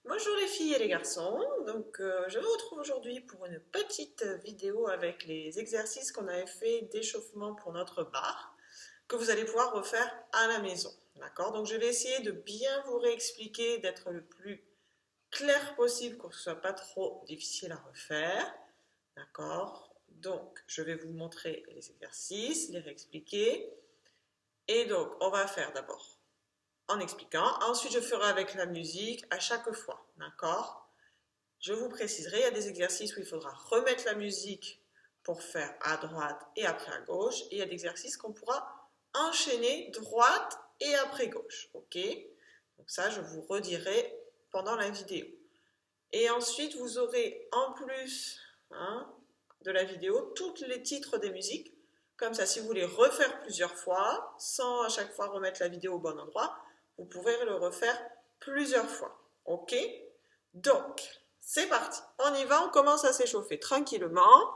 Bonjour les filles et les garçons, je vous retrouve aujourd'hui pour une petite vidéo avec les exercices qu'on avait fait d'échauffement pour notre barre, que vous allez pouvoir refaire à la maison. D'accord? Donc je vais essayer de bien vous réexpliquer, d'être le plus clair possible pour que ce ne soit pas trop difficile à refaire. D'accord? Donc je vais vous montrer les exercices, les réexpliquer. Et donc on va faire d'abord en expliquant. Ensuite, je ferai avec la musique à chaque fois, d'accord? Je vous préciserai, il y a des exercices où il faudra remettre la musique pour faire à droite et après à gauche. Et il y a des exercices qu'on pourra enchaîner droite et après gauche, ok? Donc ça, je vous redirai pendant la vidéo. Et ensuite, vous aurez en plus de la vidéo tous les titres des musiques. Comme ça, si vous voulez refaire plusieurs fois, sans à chaque fois remettre la vidéo au bon endroit, vous pouvez le refaire plusieurs fois. Ok? Donc, c'est parti. On y va, on commence à s'échauffer tranquillement.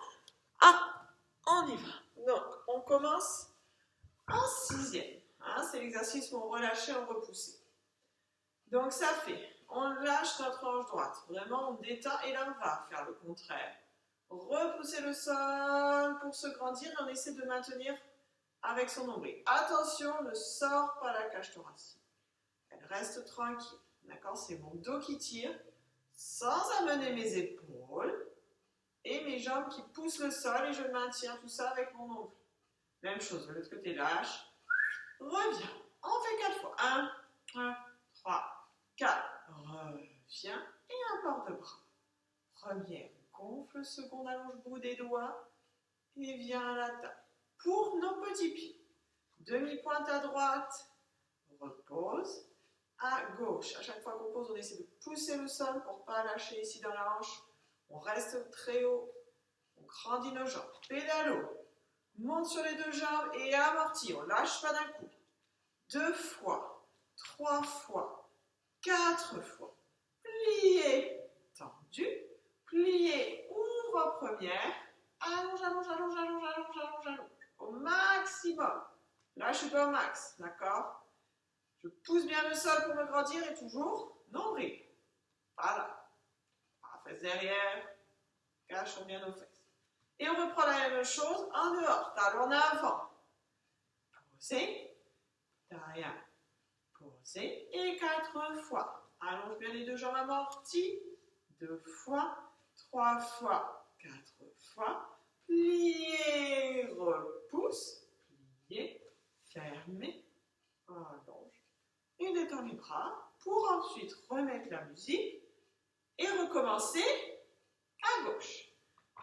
Ah, on y va. Donc, on commence en sixième. C'est l'exercice où on relâche et on repousse. Donc, ça fait, on lâche notre hanche droite. Vraiment, on détend et là, on va faire le contraire. Repousser le sol pour se grandir et on essaie de maintenir avec son nombril. Attention, ne sort pas la cage thoracique. Elle reste tranquille. D'accord? C'est mon dos qui tire sans amener mes épaules et mes jambes qui poussent le sol et je maintiens tout ça avec mon nombril. Même chose, de l'autre côté, lâche. Reviens. On fait 4 fois. 1, 2, 3, 4. Reviens et un port de bras. Première, gonfle, seconde, allonge bout des doigts et viens à la table. Pour nos petits pieds, demi-pointe à droite, repose, à gauche. À chaque fois qu'on pose, on essaie de pousser le sol pour ne pas lâcher ici dans la hanche. On reste très haut, on grandit nos jambes, pédalo, monte sur les deux jambes et amorti, on ne lâche pas d'un coup. 2 fois, 3 fois, 4 fois, plié, tendu, plié, ouvre première, allonge, allonge, allonge, allonge, allonge, allonge, allonge, au maximum. Là, je suis pas au max, d'accord? Je pousse bien le sol pour me grandir et toujours nombril. Voilà. Fesses derrière, cachons bien nos fesses. Et on reprend la même chose en dehors, talon avant. Posez, derrière, posez et 4 fois. Allonge bien les deux jambes amorties. 2 fois, 3 fois, 4 fois. Pliez, repousse, pliez, fermez, allonge. Et détend les bras pour ensuite remettre la musique et recommencer à gauche.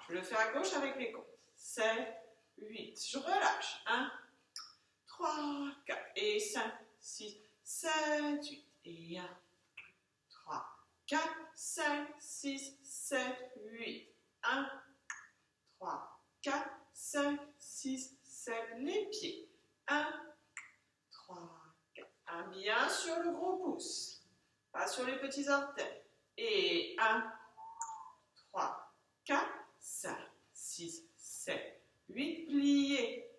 Je le fais à gauche avec les comptes. 7, 8. Je relâche. 1, 3, 4 et 5, 6, 7, 8. Et 1, 3, 4, 5, 6, 7, 8. 1, 3, 4, 5, 6, 7. Les pieds. 1, 3, 4. Bien sur le gros pouce. Pas sur les petits orteils. Et 1, 3, 4, 5, 6, 7, 8. Pliés.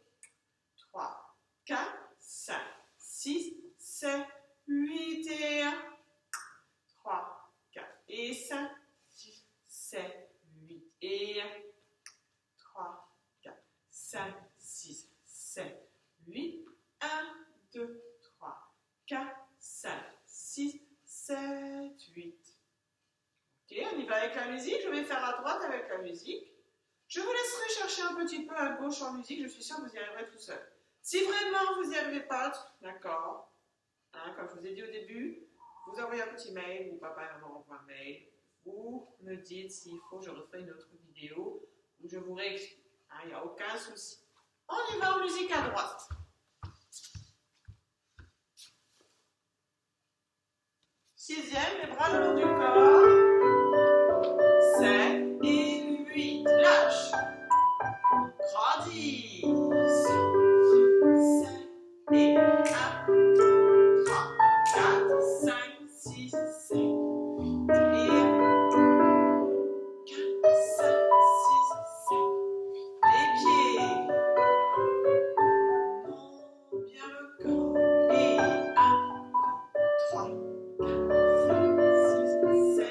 3, 4, 5, 6, 7, 8 et 1. 3, 4 et 5, 6, 7, 8 et 1. 3, 4, 5, 6, 7, 8. 1, 2, 3, 4, 5, 6, 7, 8. Ok, on y va avec la musique. Je vais faire à droite avec la musique. Je vous laisserai chercher un petit peu à gauche en musique. Je suis sûre que vous y arriverez tout seul. Si vraiment vous n'y arrivez pas, d'accord, comme je vous ai dit au début, vous envoyez un petit mail ou papa et maman envoient un mail. Vous me dites s'il faut, je referai une autre vidéo où je vous réexplique. Il n'y a aucun souci. On y va en musique à droite. Sixième, les bras le long du corps. 7 et 8. Lâche. Grandis. 7 et 1, 3, 4, 5, 6, 7, 8 et 1, 4, 5, 6, 7, 8. Les pieds. Monte bien le corps. Et 1, 2, 3, 4, 5, 6, 7.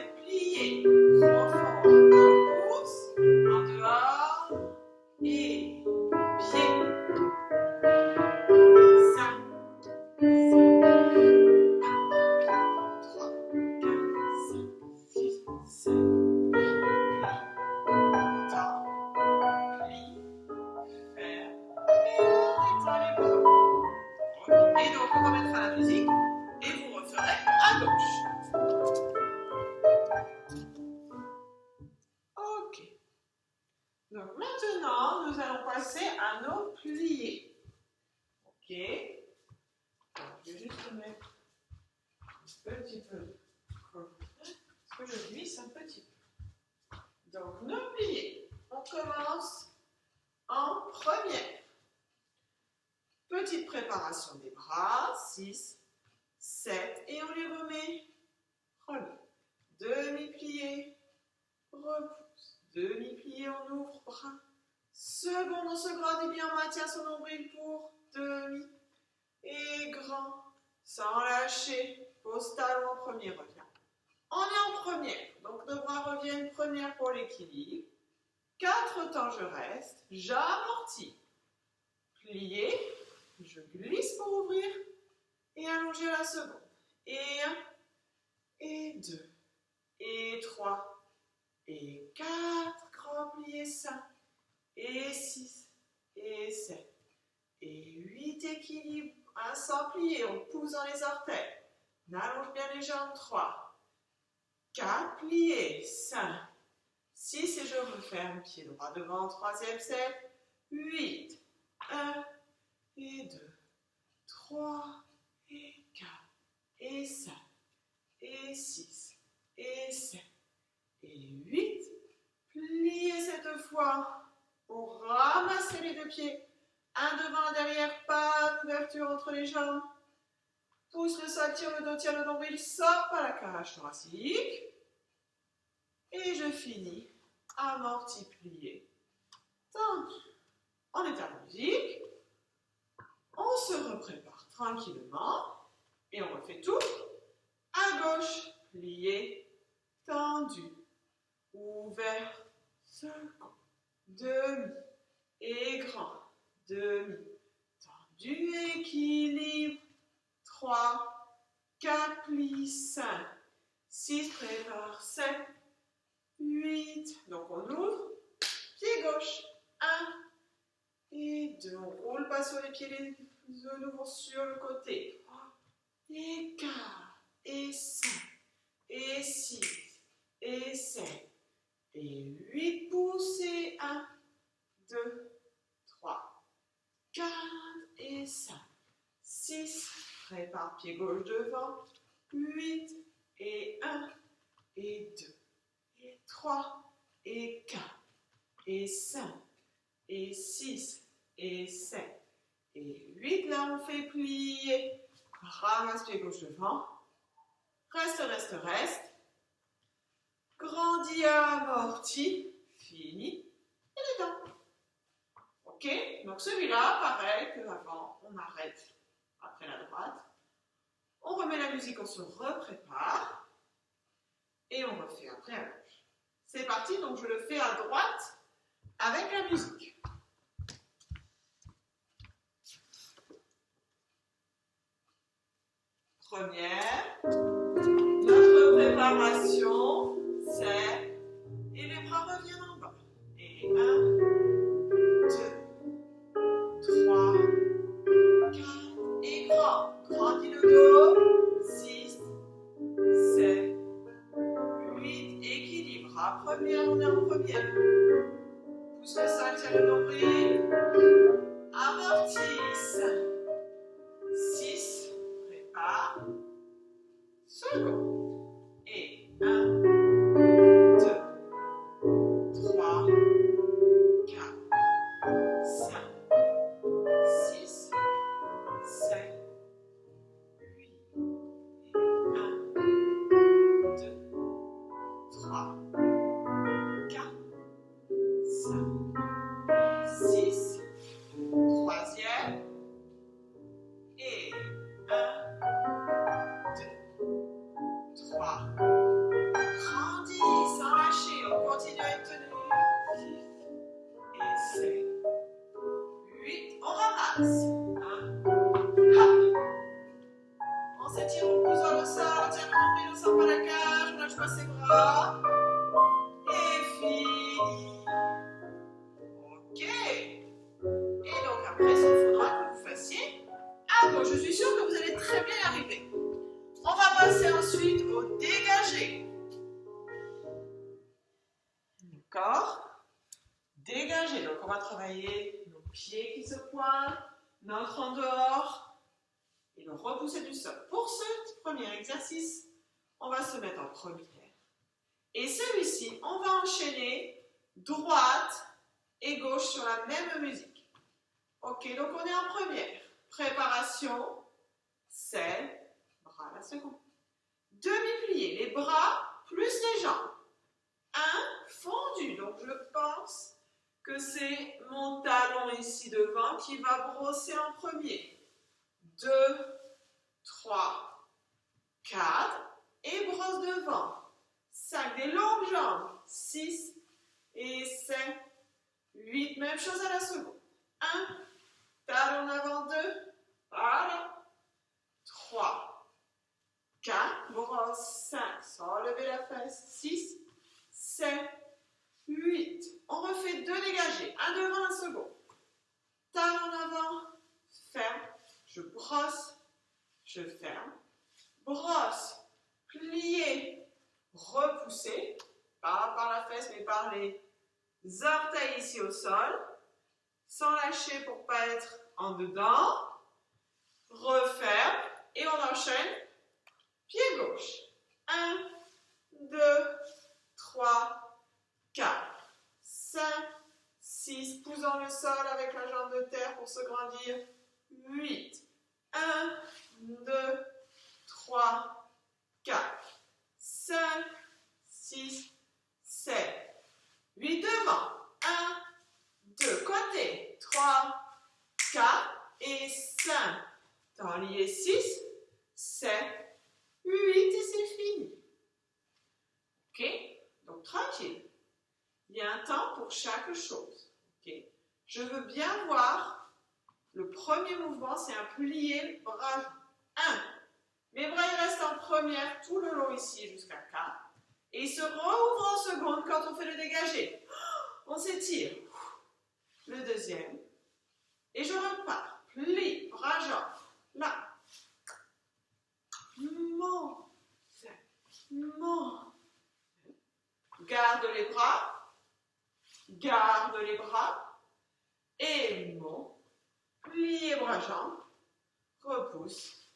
Maintenant, nous allons passer à nos pliés. Ok. Alors, je vais juste mettre un petit peu. Est-ce que je glisse un petit peu? Donc, nos pliés. On commence en première. Petite préparation des bras. 6, 7. Et on les remet. Premier. Demi-plié. Repousse. Demi-plié, on ouvre. Bras. Second, on se gradit bien, on maintient son nombril pour demi. Et grand. Sans lâcher. Pose talon en premier, reviens. On est en première. Donc nos bras reviennent première pour l'équilibre. 4 temps, je reste. J'amortis. Plié. Je glisse pour ouvrir. Et allonger à la seconde. Et 1. Et 2. Et 3. Et 4. Grand plié, 5. Et 6. Et 7. Et 8. Équilibre. Un sans plié. On pousse dans les orteils. On allonge bien les jambes. 3. 4, plié, 5, 6 et je referme, pied droit devant, troisième, 7, 8, 1 et 2, 3 et 4 et 5 et 6 et 7 et 8, pliez cette fois pour ramasser les deux pieds, un devant, un derrière, pas d'ouverture entre les jambes. Pousse le sol, tire le dos, tire le nombril, sort par la cage thoracique. Et je finis, amorti, plié, tendu. On éteint la musique. On se reprépare tranquillement. Et on refait tout. À gauche, plié, tendu, ouvert, second, demi, et grand, demi, tendu, équilibre. 3, 4, plie, 5, 6, prépare, 7, 8. Donc on ouvre, pied gauche, 1 et 2. On roule pas sur les pieds, les genoux vont sur le côté. 3 et 4 et 5 et 6 et 7 et 8. Poussez, 1, 2, 3, 4 et 5, 6. Prépare pied gauche devant, 8 et 1 et 2 et 3 et 4 et 5 et 6 et 7 et 8. Là, on fait plier. Ramasse pied gauche devant. Reste, reste, reste. Grandis, amorti. Fini. Et détend. Ok? Donc celui-là, pareil que avant, on arrête après la droite. On remet la musique, on se reprépare. Et on refait après à gauche. C'est parti, donc je le fais à droite avec la musique. Première, notre préparation, c'est, et les bras reviennent en bas. Et 1, 2, 3, 4, et grand. Grandis le dos, 6, 7, 8, équilibre. À première, on est en première. Pousse le sol, tire le nombril. Amortisse. 6, prépare. Second. Et 1, 2, 3, 4, 5, 6, 7, 8. Et 1, 2, 3, 4, 5, 6. Troisième. Et 1, 2, 3. Grandis sans lâcher. On continue à être tenu. 6 et 7. 8. On ramasse. 1. On s'étire, on pousse dans le sol. On tient le nombril, on sort par la cage. On lâche pas ses bras. Et fini. Ok. Et donc après, il faudra que vous fassiez à gauche. Je suis sûre que vous allez très bien y arriver. On va passer ensuite au dégagé. D'accord. dégagé. Donc, on va travailler nos pieds qui se pointent, notre en dehors et nous repousser du sol. Pour ce premier exercice, on va se mettre en première. Et celui-ci, on va enchaîner droite et gauche sur la même musique. Ok, donc on est en première. Préparation, c'est bras à la seconde. Demi-plié, les bras plus les jambes. Un fondu, donc je pense que c'est mon talon ici devant qui va brosser en premier. 2, 3, 4 et brosse devant. 5, des longues jambes. 6 et 7, 8, même chose à la seconde. 1, talon avant 2, voilà. 3, 4, brosse 5, sans lever la fesse. 6, 7, 8. On refait 2 dégagés, un devant, un second. Talon avant, ferme, je brosse, je ferme, brosse, plié, repoussé, pas par la fesse mais par les orteils ici au sol, sans lâcher pour ne pas être en dedans, referme et on enchaîne, pied gauche, 1, 2, 3, 4, 5, 6, pouce dans le sol avec la jambe de terre pour se grandir, 8, 1, 2, 3, 4, 5, 6, 7, 8 devant, 1, 2, côté, 3, 4 et 5, temps lié 6, 7, 8 et c'est fini. Ok? Donc tranquille. Il y a un temps pour chaque chose. Okay. Je veux bien voir le premier mouvement, c'est un plié bras 1. Mes bras ils restent en première tout le long ici jusqu'à 4. Et ils se rouvrent en seconde quand on fait le dégagé. On s'étire. Le deuxième. Et je repars. Plie, bras jambes. Là. Monte. Monte. Garde les bras. Garde les bras et monte, pliez bras jambes, repousse,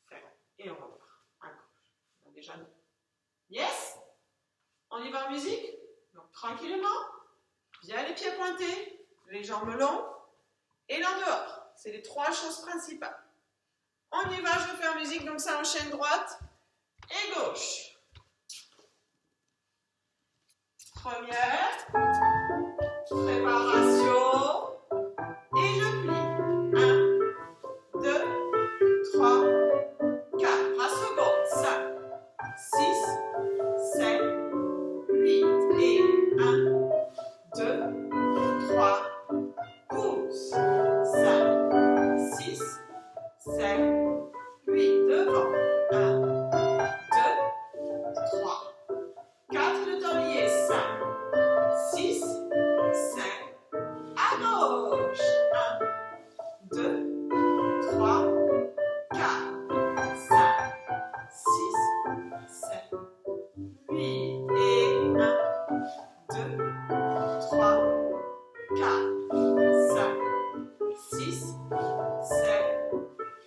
ferme et on repart à gauche. On a déjà mis. Yes? On y va en musique? Donc tranquillement, bien les pieds pointés, les jambes longues et l'en dehors. C'est les 3 choses principales. On y va, je fais en musique, donc ça enchaîne droite et gauche. Première. Préparation et je plie. 1, 2, 3, 4. Bras seconde. 5, 6, 7, 8 et 1, 2, 3, pouce. 5, 6, 7, 8. Devant. 1, 2, 3, 4. Le temps lié. 5, 6, 7, à gauche, 1, 2, 3, 4, 5, 6, 7, 8 et 1, 2, 3, 4, 5, 6, 7,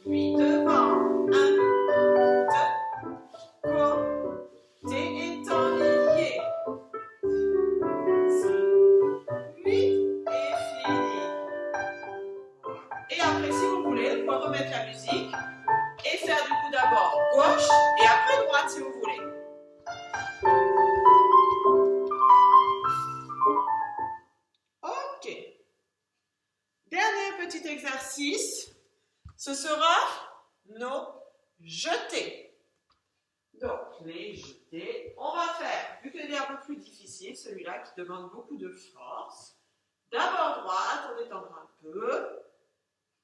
8, devant, 1, 2, côté et temps lié. 8 et fini. Et après, si vous voulez, vous pouvez remettre la musique et faire du coup d'abord gauche et après droite si vous voulez. Ok. Dernier petit exercice, ce sera nos jetés. Donc, les jetés, on va faire, vu qu'il est un peu plus difficile, celui-là qui demande beaucoup de force. D'abord droite, on étendra un peu.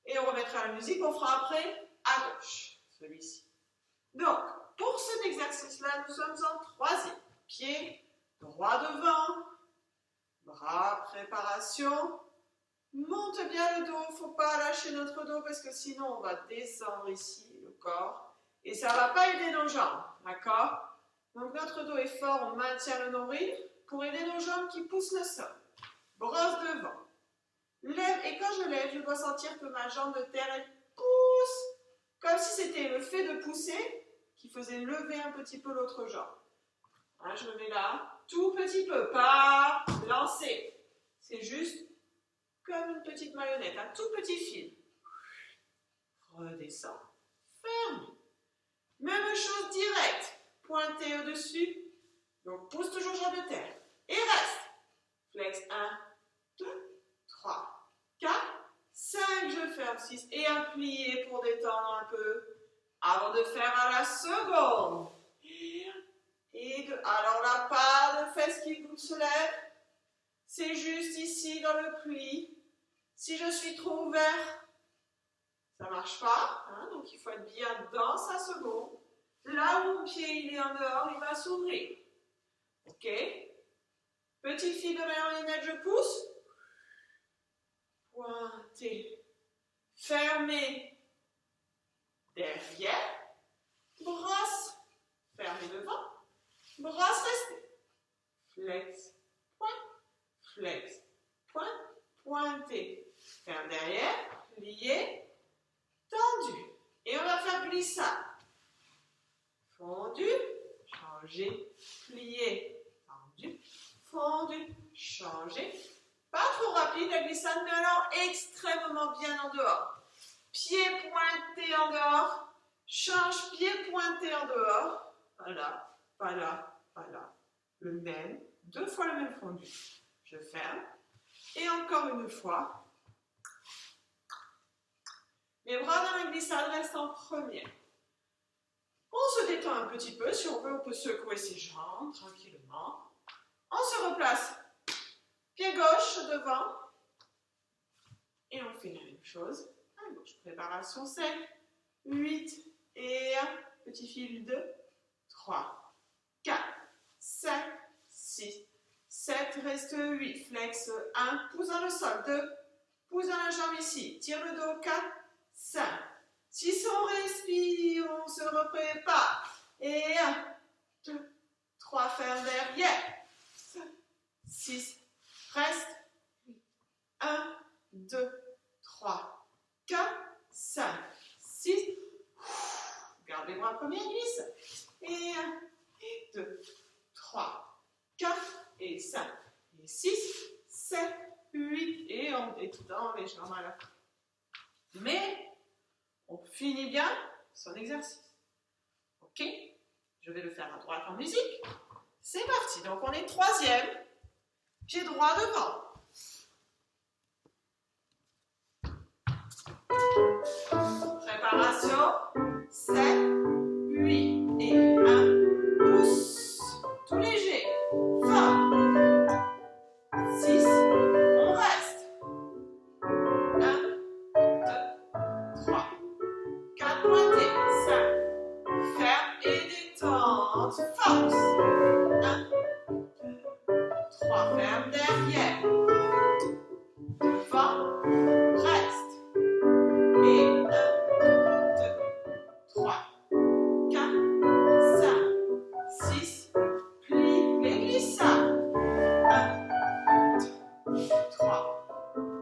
Et on remettra la musique, on fera après à gauche, celui-ci. Donc, pour cet exercice-là, nous sommes en troisième. Pied droit devant, bras, préparation. Monte bien le dos, il ne faut pas lâcher notre dos parce que sinon on va descendre ici, le corps. Et ça ne va pas aider nos jambes, d'accord? Donc notre dos est fort, on maintient le nombril pour aider nos jambes qui poussent le sol. brosse devant. Lève, et quand je lève, je dois sentir que ma jambe de terre, elle pousse, comme si c'était le fait de pousser qui faisait lever un petit peu l'autre jambe. Hein, je me mets là, tout petit peu, pas lancer. C'est juste comme une petite marionnette, un tout petit fil. Redescends, ferme. Même chose directe, pointé au-dessus. Donc pousse toujours jambe de terre. Et reste. Flex 1, 2, 3, 4, 5, je ferme 6. Et un plié pour détendre un peu. Avant de faire à la seconde. Et deux. Alors là, pas de fesses qui se lèvent. C'est juste ici dans le pli. Si je suis trop ouvert, ça ne marche pas. Hein, donc il faut être bien dans sa seconde. Là où mon pied il est en dehors, il va s'ouvrir. Ok? Petit fil de marionnette, je pousse. Pointé. Fermé. Derrière. Brosse. Fermé devant. Brosse restée. Flex. Point. Flex. Point. Pointé. Ferme derrière. Plié. Tendu. Et on va faire glissade. Fondu. Changer. Plié. Tendu. Fondu. Changer. Pas trop rapide la glissade, mais alors extrêmement bien en dehors. Pied pointé en dehors. Change pied pointé en dehors. Voilà. Pas là. Pas là. Le même. 2 fois le même fondu. Je ferme. Et encore une fois. Mes bras dans la glissade restent en première. On se détend un petit peu. Si on veut, on peut secouer ses jambes tranquillement. On se replace. Pied gauche devant. Et on fait la même chose. À gauche. Préparation 5, 8 et 1. Petit fil 2, 3, 4, 5, 6, 7. Reste 8. Flex 1. Pousse dans le sol. 2. Pousse dans la jambe ici. Tire le dos. 4, 5. 6. On respire. On se reprépare. Et 1, 2, 3. Ferme derrière. 5, 6. Reste. 1, 2, 3, 4, 5, 6. Garde les bras premiers, glisse. Et 1, 2, 3, 4, et 5, et 6, 7, 8. Et on détend les jambes à la fin. Mais on finit bien son exercice. Ok? Je vais le faire à droite en musique. C'est parti. Donc on est troisième. Pied droit devant. Préparation, 7, 8 et 1, pousse, tout léger, 20, 6, on reste, 1, 2, 3, 4, pointés, 5, ferme et détente, force, 1, 2, 3, ferme derrière, devant, reste, et 1, 3, 4, 5, 6, plie et glissade. 1, 2, 3,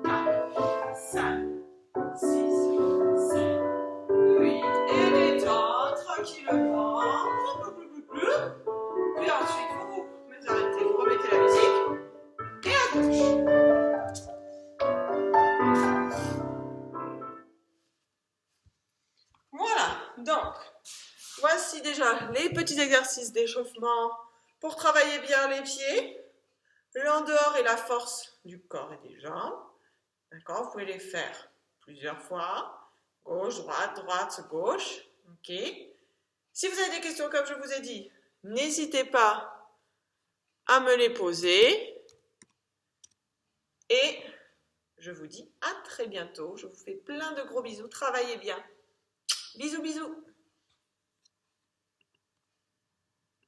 4, 5, 6, 7, 8. Et détente tranquillement. Puis ensuite, vous arrêtez, vous remettez la musique. Et à gauche. Voilà, donc, voici déjà les petits exercices d'échauffement pour travailler bien les pieds, l'en-dehors et la force du corps et des jambes. D'accord, vous pouvez les faire plusieurs fois, gauche, droite, gauche. Ok. Si vous avez des questions, comme je vous ai dit, n'hésitez pas à me les poser. Et je vous dis à très bientôt. Je vous fais plein de gros bisous. Travaillez bien. Bisous, bisous.